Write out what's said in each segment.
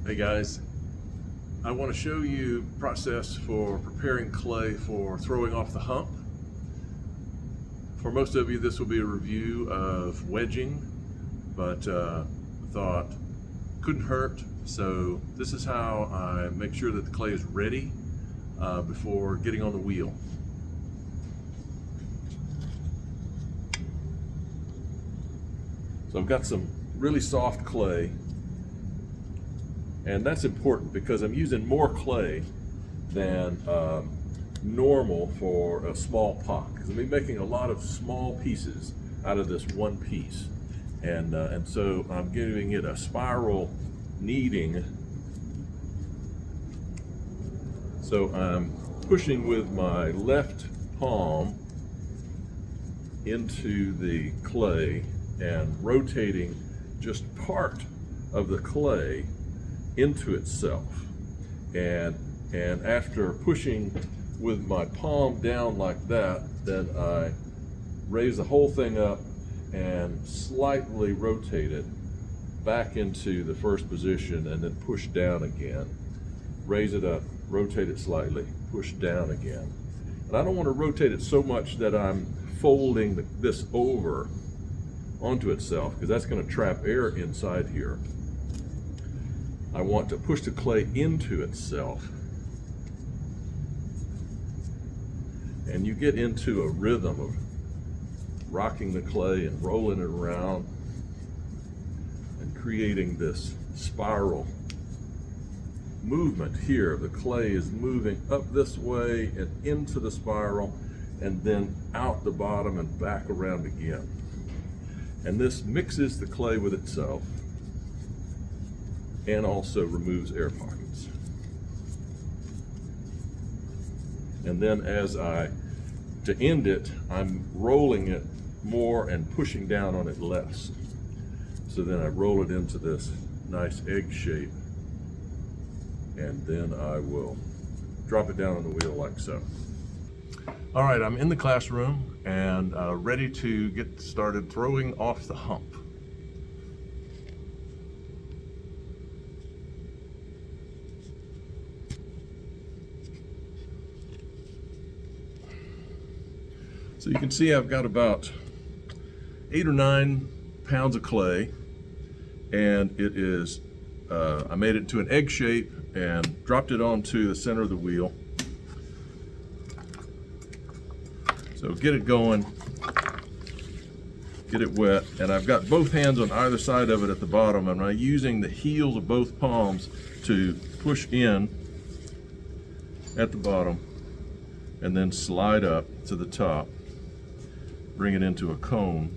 Hey guys, I want to show you the process for preparing clay for throwing off the hump. For most of you, this will be a review of wedging, but I thought couldn't hurt. So this is how I make sure that the clay is ready before getting on the wheel. So I've got some really soft clay, and that's important because I'm using more clay than normal for a small pot, because I'm making a lot of small pieces out of this one piece, and so I'm giving it a spiral kneading. So I'm pushing with my left palm into the clay and rotating just part of the clay into itself, and after pushing with my palm down like that, then I raise the whole thing up and slightly rotate it back into the first position, and then push down again. Raise it up, rotate it slightly, push down again. And I don't want to rotate it so much that I'm folding this over onto itself, because that's going to trap air inside here. I want to push the clay into itself, and you get into a rhythm of rocking the clay and rolling it around and creating this spiral movement here. The clay is moving up this way and into the spiral, and then out the bottom and back around again. And this mixes the clay with itself and also removes air pockets. And then to end it, I'm rolling it more and pushing down on it less. So then I roll it into this nice egg shape, and then I will drop it down on the wheel like so. All right, I'm in the classroom and ready to get started throwing off the hump. So you can see I've got about 8 or 9 pounds of clay, and it is, I made it to an egg shape and dropped it onto the center of the wheel. So get it going, get it wet, and I've got both hands on either side of it at the bottom, and I'm using the heels of both palms to push in at the bottom and then slide up to the top, bring it into a cone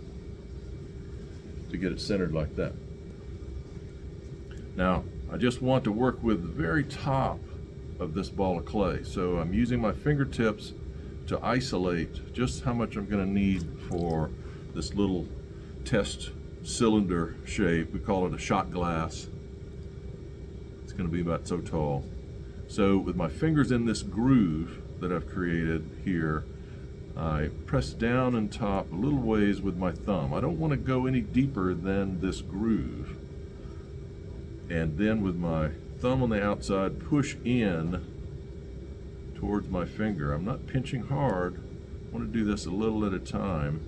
to get it centered like that. Now, I just want to work with the very top of this ball of clay, so I'm using my fingertips to isolate just how much I'm going to need for this little test cylinder shape. We call it a shot glass. It's going to be about so tall. So with my fingers in this groove that I've created here, I press down and top a little ways with my thumb. I don't want to go any deeper than this groove. And then with my thumb on the outside, push in towards my finger. I'm not pinching hard. I want to do this a little at a time.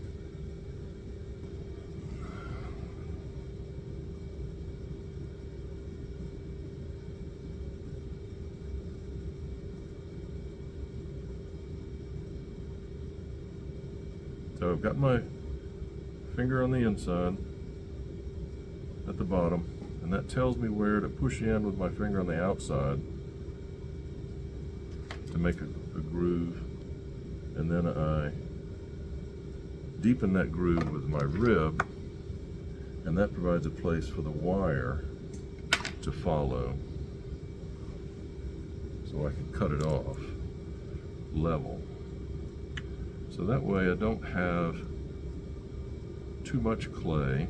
So I've got my finger on the inside at the bottom, and that tells me where to push in with my finger on the outside to make a groove, and then I deepen that groove with my rib, and that provides a place for the wire to follow, so I can cut it off level. So that way I don't have too much clay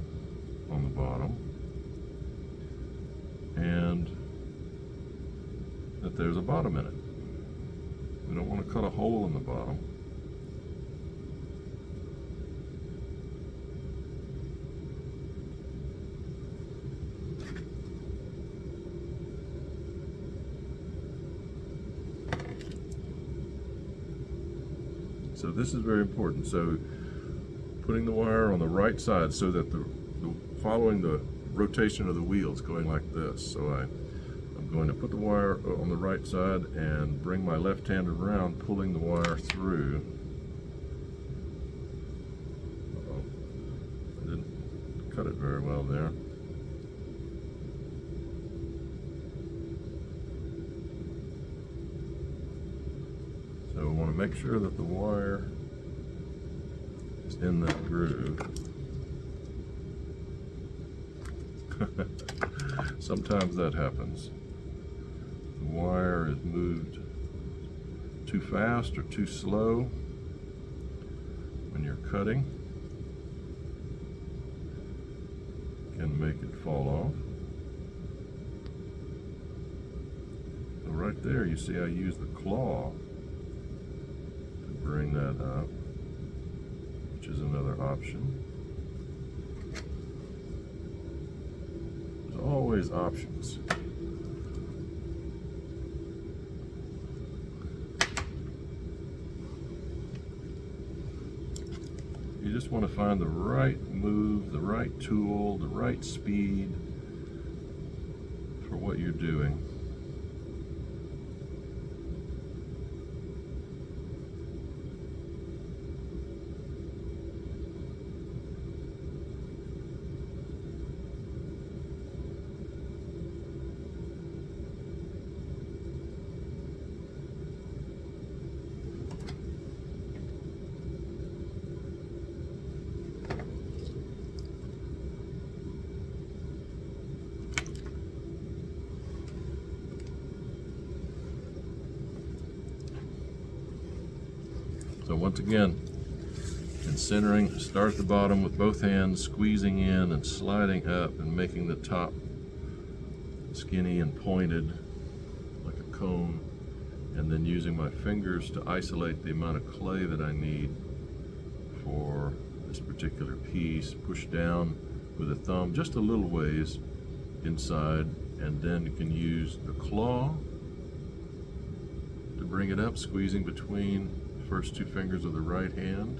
on the bottom, and that there's a bottom in it. We don't want to cut a hole in the bottom. So this is very important. So putting the wire on the right side so that following the rotation of the wheels, going like this. So I'm going to put the wire on the right side and bring my left hand around, pulling the wire through. I didn't cut it very well there. So I want to make sure that the wire is in that groove. Sometimes that happens. The wire is moved too fast or too slow when you're cutting. Can make it fall off. So right there you see I use the claw to bring that up, which is another option. There's always options. You just want to find the right move, the right tool, the right speed for what you're doing. So once again, in centering, start at the bottom with both hands, squeezing in and sliding up and making the top skinny and pointed like a cone, and then using my fingers to isolate the amount of clay that I need for this particular piece. Push down with a thumb just a little ways inside, and then you can use the claw to bring it up, squeezing between first two fingers of the right hand,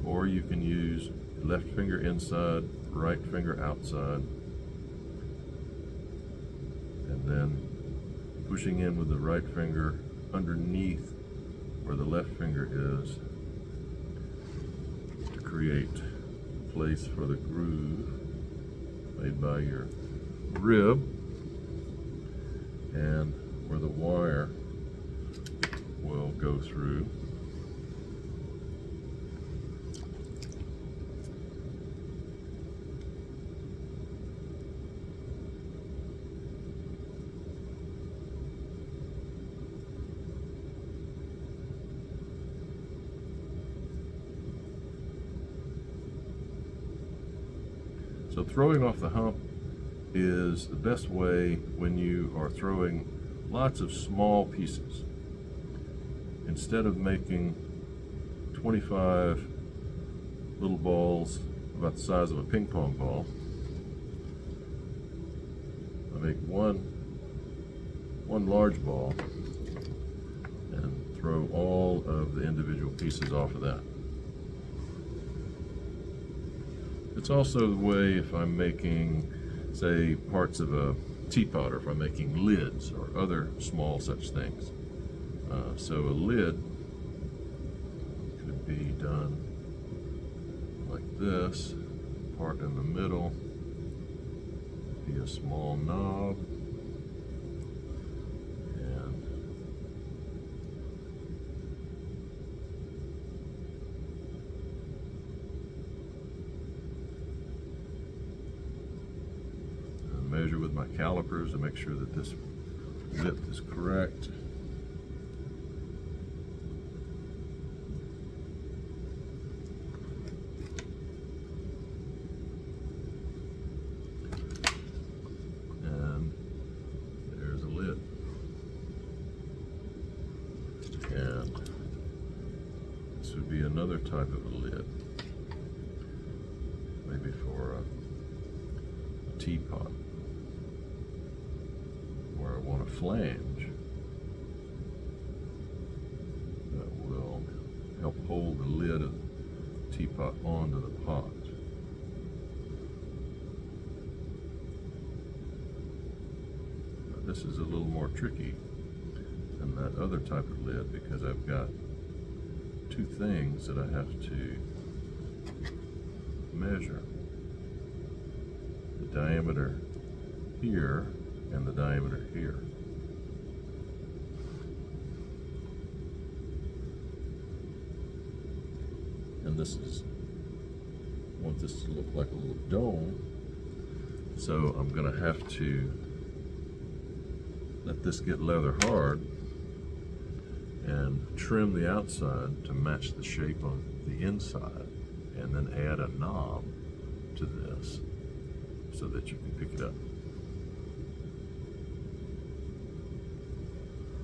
or you can use left finger inside, right finger outside, and then pushing in with the right finger underneath where the left finger is to create a place for the groove made by your rib, and where the wire will go through. So throwing off the hump is the best way when you are throwing lots of small pieces. Instead of making 25 little balls about the size of a ping pong ball, I make one large ball and throw all of the individual pieces off of that. It's also the way if I'm making, say, parts of a teapot, or if I'm making lids or other small such things. So a lid could be done like this, part in the middle, be a small knob, and measure with my calipers to make sure that this width is correct. And there's a lid. And this would be another type of a lid, maybe for a teapot, where I want a flange. help hold the lid of the teapot onto the pot. Now, this is a little more tricky than that other type of lid because I've got two things that I have to measure. The diameter here and the diameter here. And this is, I want this to look like a little dome, so I'm going to have to let this get leather hard and trim the outside to match the shape of the inside, and then add a knob to this so that you can pick it up.